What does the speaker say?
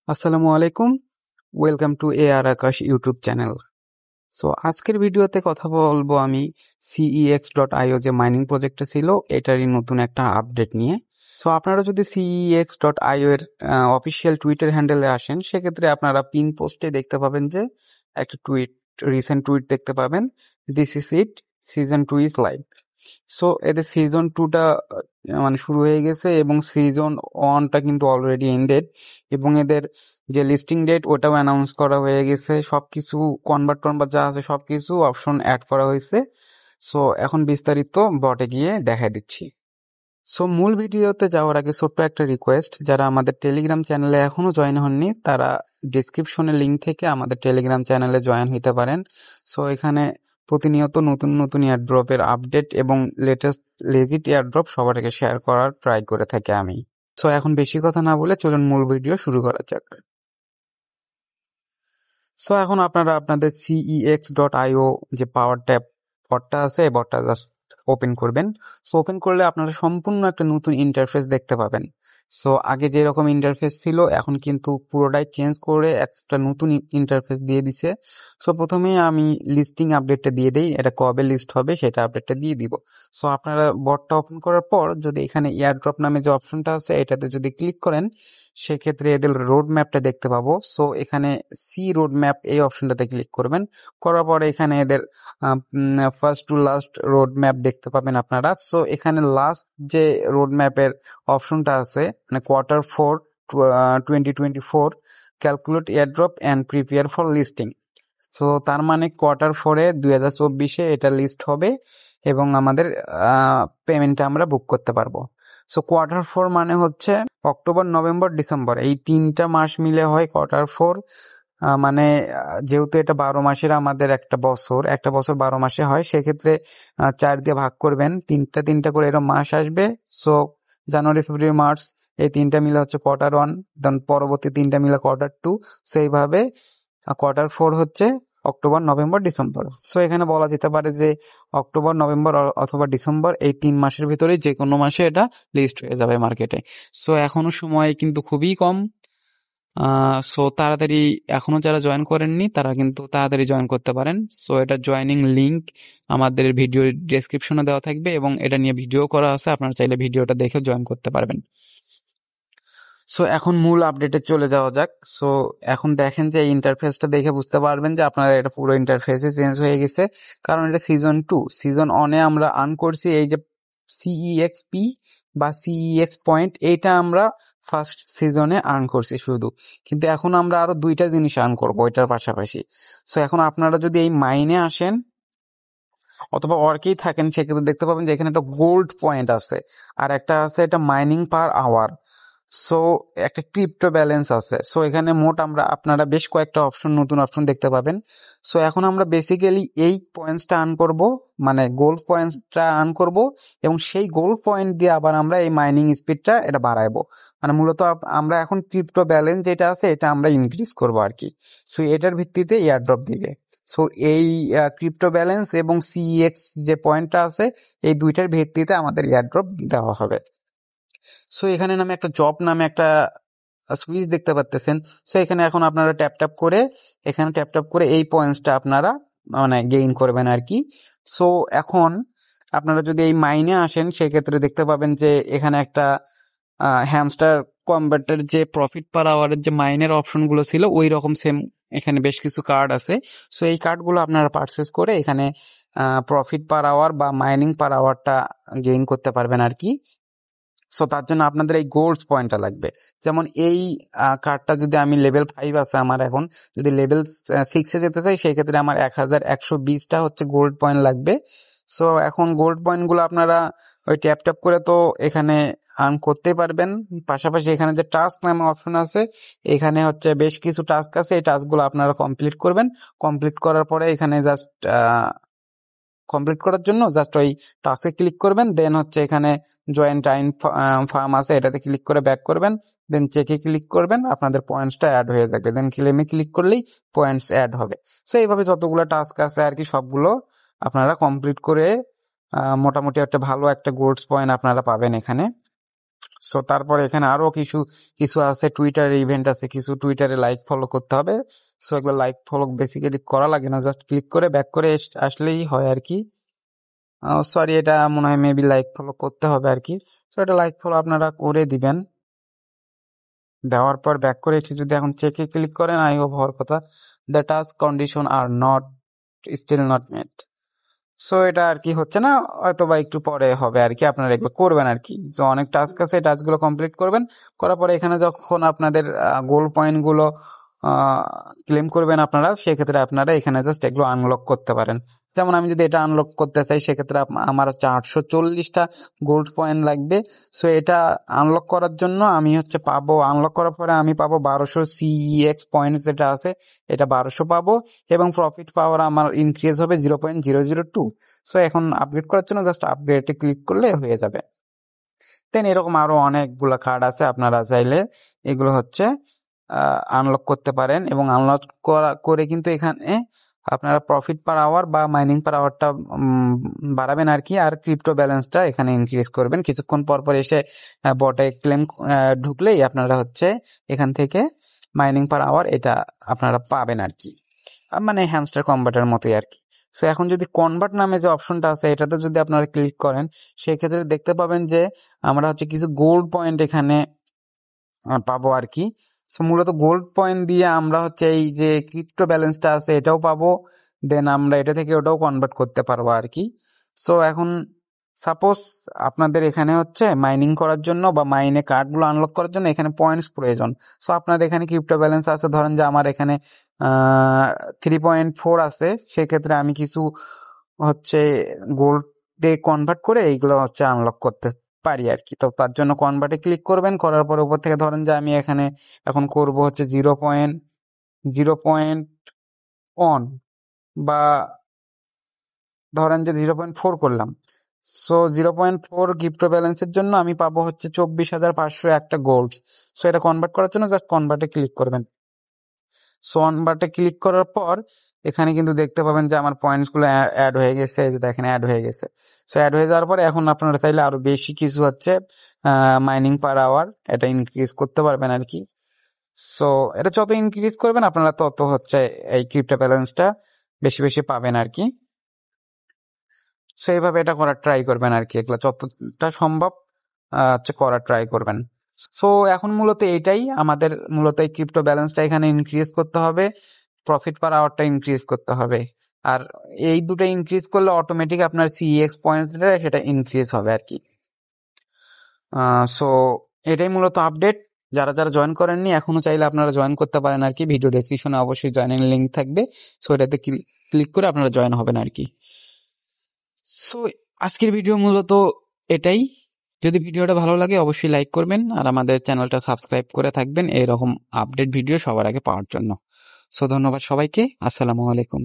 আসসালামু আলাইকুম, welcome to AR Akash YouTube channel. So আজকের ভিডিওতে কথা বলবো আমি CEX.io যে মাইনিং প্রজেক্টটা ছিল এটারই নতুন একটা আপডেট নিয়ে। সো আপনারা যদি CEX.io এর অফিসিয়াল টুইটার হ্যান্ডেলে আসেন, সেক্ষেত্রে আপনারা পিন পোস্টে দেখতে পাবেন যে একটা রিসেন্ট টুইট দেখতে পাবেন, this is it, season 2 is live. So এদের সিজন 2টা মানে শুরু হয়ে গেছে এবং সিজন 1টা কিন্তু অলরেডি এন্ডেড, এবং এদের যে লিস্টিং ডেট ওটাও অ্যানাউন্স করা হয়ে গেছে। সবকিছু কনভার্ট যা আছে সবকিছু অপশন অ্যাড করা হয়েছে। সো এখন বিস্তারিত বটে গিয়ে দেখাই দিচ্ছি। সো মূল ভিডিওতে যাওয়ার আগে ছোট্ট একটা রিকোয়েস্ট, যারা আমাদের টেলিগ্রাম চ্যানেলে এখনো জয়েন হননি তারা ডিসক্রিপশনে লিংক থেকে আমাদের টেলিগ্রাম চ্যানেলে জয়েন হইতে পারেন। সো এখানে প্রতিনিয়ত নতুন নতুন এয়ারড্রপের আপডেট এবং লেটেস্ট লেজিট এয়ারড্রপ সবার আগে শেয়ার করার ট্রাই করে থাকি আমি। সো এখন বেশি কথা না বলে চলুন মূল ভিডিও শুরু করা যাক। সো এখন আপনারা আপনাদের CEX.io যে পাওয়ার ট্যাব বটটা আছে, এই বটটা জাস্ট ওপেন করবেন। সো ওপেন করলে আপনারা সম্পূর্ণ একটা নতুন ইন্টারফেস দেখতে পাবেন। সো আগে যেরকম ইন্টারফেস ছিল এখন কিন্তু পুরোটাই চেঞ্জ করে একটা নতুন ইন্টারফেস দিয়ে দিছে। সো প্রথমে আমি লিস্টিং আপডেটটা দিয়ে দেই, এটা কবে লিস্ট হবে সেটা আপডেটটা দিয়ে দিব। সো আপনারা বটটা ওপেন করার পর যদি এখানে এয়ারড্রপ নামে যে অপশনটা আছে এটাতে যদি ক্লিক করেন, সেক্ষেত্রে এদের রোড ম্যাপটা দেখতে পাবো। সো এখানে সি রোড ম্যাপ এই অপশনটাতে ক্লিক করবেন, করার পরে এখানে এদের first to last road map দেখতে পাবেন আপনারা। সো এখানে লাস্ট যে রোড ম্যাপের অপশনটা আছে, মানে Q4 2024 calculate airdrop and prepare for listing. So তার মানে Q4 2024 এটা লিস্ট হবে এবং আমাদের পেমেন্টটা আমরা বুক করতে পারবো। সো Q4 মানে হচ্ছে অক্টোবর, নভেম্বর, ডিসেম্বর, এই 3টা মাস মিলে হয় Q4। মানে যেহেতু এটা 12 মাসের আমাদের একটা বছর 12 মাসে হয়, সেক্ষেত্রে 4 দিয়ে ভাগ করবেন, তিনটা করে এরকম মাস আসবে। সো জানুয়ারি, ফেব্রুয়ারি, মার্চ, এই 3টা মিলে হচ্ছে Q1, দেন পরবর্তী 3টা মিলে Q2। সো এইভাবে Q4 হচ্ছে অক্টোবর, নভেম্বর, ডিসেম্বর। সো এখানে বলা যেতে পারে যে অক্টোবর, নভেম্বর অথবা ডিসেম্বর, এই 3 মাসের ভিতরে যে কোনো মাসে এটা লিস্ট হয়ে যাবে মার্কেটে। সো এখনো সময় কিন্তু খুবই কম। সো তাড়াতাড়ি, এখনো যারা জয়েন করেননি তারা কিন্তু তাড়াতাড়ি জয়েন করতে পারেন। সো এটা জয়েনিং লিংক আমাদের ভিডিও ডেসক্রিপশনে দেওয়া থাকবে এবং এটা নিয়ে ভিডিও করা আছে, আপনারা চাইলে ভিডিওটা দেখে জয়েন করতে পারবেন। সো এখন মূল আপডেটে চলে যাওয়া যাক। সো এখন দেখেন যে এই ইন্টারফেসটা দেখে বুঝতে পারবেন যে আপনারা এটা পুরো ইন্টারফেসে চেঞ্জ হয়ে গেছে, কারণ এটা সিজন 2। সিজন 1-এ আমরা আর্ন করছি এই যে CEXP বা CEX পয়েন্ট, এইটা আমরা ফার্স্ট সিজনে আর্ন করছি শুধু, কিন্তু এখন আমরা আরো 2টা জিনিস আর্ন করবো ওইটার পাশাপাশি। সো এখন আপনারা যদি এই মাইনে আসেন অথবা অর্কেই থাকেন, সেক্ষেত্রে দেখতে পাবেন যে এখানে একটা গোল্ড পয়েন্ট আছে, আর একটা আছে এটা মাইনিং পার আওয়ার। সো একটা ক্রিপ্টো ব্যালেন্স আছে। সো এখানে মোট আপনারা বেশ কয়েকটা নতুন অপশন দেখতে পাবেন। সো এখন আমরা বেসিক্যালি এই পয়েন্টসটা আর্ন করব, মানে গোল্ড পয়েন্টসটা আর্ন করব, এবং সেই গোল্ড পয়েন্ট দিয়ে আবার আমরা এই মাইনিং স্পিডটা এটা বাড়াইবো। মানে মূলত আমরা এখন ক্রিপ্টো ব্যালেন্স যেটা আছে এটা আমরা ইনক্রিজ করব আর কি। সো এটার ভিত্তিতে এয়ারড্রপ দিবে। সো এই ক্রিপ্টো ব্যালেন্স এবং CEX যে পয়েন্টটা আছে, এই দুইটার ভিত্তিতে আমাদের এয়ারড্রপ দেওয়া হবে। সো এখানে একটা জব নামে একটা সুইচ দেখতে পাচ্ছেন। সো এখানে এখন আপনারা ট্যাপ ট্যাপ করে এই পয়েন্টসটা আপনারা মানে গেইন করবেন আর কি। সো এখন আপনারা যদি এই মাইনে আসেন, সেক্ষেত্রে দেখতে পাবেন যে এখানে একটা হ্যামস্টার কনভার্টার যে প্রফিট পার আওয়ারের যে মাইনের অপশনগুলো ছিল ওই রকম সেম এখানে বেশ কিছু কার্ড আছে। সো এই কার্ডগুলো আপনারা পারচেস করে এখানে প্রফিট পার আওয়ার বা মাইনিং পার আওয়ারটা গেইন করতে পারবেন আর কি। সো তার জন্য আপনাদের এই গোল্ড পয়েন্টটা লাগবে। যেমন এই কার্ডটা যদি আমি লেভেল 5 আছে আমার, এখন যদি লেভেল 6-এ যেতে চাই, সেই ক্ষেত্রে আমার 1120টা হচ্ছে গোল্ড পয়েন্ট লাগবে। সো এখন গোল্ড পয়েন্ট গুলো আপনারা ওই ট্যাপ ট্যাপ করে তো এখানে আর্ন করতে পারবেন। পাশাপাশি এখানে যে টাস্ক নামে অপশন আছে, এখানে হচ্ছে বেশ কিছু টাস্ক আছে, এই টাস্কগুলো আপনারা কমপ্লিট করবেন। কমপ্লিট করার পরে এখানে কমপ্লিট করার জন্য জাস্ট ওই টাস্কে ক্লিক করবেন, দেন হচ্ছে এখানে জয়েন টাইম ফার্ম আছে, এটাতে ক্লিক করে ব্যাক করবেন, দেন চেকে ক্লিক করবেন, আপনাদের পয়েন্টসটা অ্যাড হয়ে যাবে, দেন ক্লেমে ক্লিক করলেই পয়েন্টস অ্যাড হবে। সো এইভাবে যতগুলো টাস্ক আছে আর কি সবগুলো আপনারা কমপ্লিট করে মোটামুটি একটা ভালো একটা গোল্ডস পয়েন্ট আপনারা পাবেন এখানে। সো তারপরে এখানে আরো কিছু কিছু আছে, টুইটারে ইভেন্ট আছে, কিছু টুইটারে লাইক ফলো করতে হবে। সো এগুলো লাইক ফলো বেসিক্যালি করা লাগে না, জাস্ট ক্লিক করে ব্যাক করে আসলেই হয় আর কি। সরি, এটা মনে হয় মেবি লাইক ফলো করতে হবে আর কি। সো এটা লাইক ফলো আপনারা করে দিবেন। দেওয়ার পর ব্যাক করে এসে যদি এখন চেকে ক্লিক করেন, আই হোপ হওয়ার কথা, the task condition are not still not met. So এটা আর কি হচ্ছে না, হয়তো বা একটু পরে হবে আর কি। আপনারা এগুলো করবেন আর কি। তো অনেক টাস্ক আছে, এই টাস্কগুলো কমপ্লিট করবেন। করার পরে এখানে যখন আপনাদের গোল পয়েন্ট গুলো ক্লেম করবেন আপনারা, সেক্ষেত্রে আপনারা এখানে জাস্ট এগুলো আনলক করতে পারেন। যেমন আমি যদি এটা আনলক করতে চাই, সেক্ষেত্রে আমার হচ্ছে 840টা গোল্ড পয়েন্ট লাগবে। সো এটা আনলক করার জন্য আমি হচ্ছে পাবো, আনলক করার পরে আমি পাবো 1200 সিইএক্স পয়েন্ট যেটা আছে, এটা 1200 পাবো, এবং প্রফিট পাওয়ার আমার ইনক্রিজ হবে 0.002। সো এখন আপগ্রেড করার জন্য জাস্ট আপগ্রেডে ক্লিক করলে হয়ে যাবে। দেন এরকম আরো অনেকগুলো কার্ড আছে, আপনারা চাইলে এগুলো হচ্ছে আনলক করতে পারেন। এবং আনলক করে কিন্তু এখানে আপনারা প্রফিট পার আওয়ার বা মাইনিং পার আওয়ারটা বাড়াবেন আর কি। আর ক্রিপ্টো ব্যালেন্সটা এখানে ইনক্রিজ করবেন। কিছুক্ষণ পর পর এসে বটে ক্লেম ঢুকলেই আপনারা হচ্ছে এখান থেকে মাইনিং পার আওয়ার এটা আপনারা পাবেন আর কি, মানে হ্যামস্টার কনভার্টার মতোই আর কি। সো এখন যদি কনভার্ট নামে যে অপশনটা আছে, এটাতে যদি আপনারা ক্লিক করেন, সেক্ষেত্রে দেখতে পাবেন যে আমরা হচ্ছে কিছু গোল্ড পয়েন্ট এখানে পাবো আর কি। সো মূলত গোল্ড পয়েন্ট দিয়ে আমরা হচ্ছে এই যে ক্রিপ্টো ব্যালেন্সটা আছে এটাও পাবো, দেন আমরা এটা থেকে ওটাও কনভার্ট করতে পারবো আর কি। সো এখন সাপোজ আপনাদের এখানে হচ্ছে মাইনিং করার জন্য বা মাইনে কার্ডগুলো আনলক করার জন্য এখানে পয়েন্টস প্রয়োজন। সো আপনার এখানে ক্রিপ্টো ব্যালেন্স আছে, ধরেন যে আমার এখানে 3.4 আছে, সেক্ষেত্রে আমি কিছু হচ্ছে গোল্ডে কনভার্ট করে এইগুলো হচ্ছে আনলক করতে পারি আর কি। তো তার জন্য কনভার্টে ক্লিক করবেন, করার পরে উপর থেকে ধরেন যে আমি এখানে এখন করব হচ্ছে 0.1 বা ধরেন যে 0.4 করলাম। সো 0.4 ক্রিপ্টো ব্যালেন্সের জন্য আমি পাবো হচ্ছে 24,500 একটা গোল্ড। সো এটা কনভার্ট করার জন্য জাস্ট কনভার্টে ক্লিক করবেন। সো কনভার্টে ক্লিক করার পর এখানে কিন্তু দেখতে পাবেন যে আমার পয়েন্টস গুলো অ্যাড হয়ে গেছে, এই যে দেখেন অ্যাড হয়ে গেছে। সো অ্যাড হয়ে যাওয়ার পরে এখন আপনারা চাইলে আরো বেশি কিছু হচ্ছে মাইনিং পার আওয়ার এটা ইনক্রিজ করতে পারবেন আর কি। সো এটা যত ইনক্রিজ করবেন আপনারা তত হচ্ছে এই ক্রিপ্টো ব্যালেন্সটা বেশি বেশি পাবেন আর কি। সো এইভাবে এটা করার ট্রাই করবেন আর কি, এগুলো যতটা সম্ভব হচ্ছে করার ট্রাই করবেন। সো এখন মূলত এটাই আমাদের, মূলত এই ক্রিপ্টো ব্যালেন্সটা এখানে ইনক্রিজ করতে হবে, প্রফিট পার আওয়ারটা ইনক্রিজ করতে হবে। আর এই দুটো ইনক্রিজ করলে অটোমেটিক আপনার সিএক্স পয়েন্টস সেটা ইনক্রিজ হবে আর কি। সো এটাই মূলত আপডেট। যারা যারা জয়েন করেননি এখনো, চাইলে আপনারা জয়েন করতে পারেন আর কি। ভিডিও ডেসক্রিপশনে অবশ্যই জয়েনিং লিঙ্ক থাকবে, সো এটাতে ক্লিক করে আপনারা জয়েন হবেন আর কি। সো আজকের ভিডিও মূলত এটাই। যদি ভিডিওটা ভালো লাগে অবশ্যই লাইক করবেন, আর আমাদের চ্যানেলটা সাবস্ক্রাইব করে থাকবেন এরকম আপডেট ভিডিও সবার আগে পাওয়ার জন্য। সো ধন্যবাদ সবাইকে, আসসালামু আলাইকুম।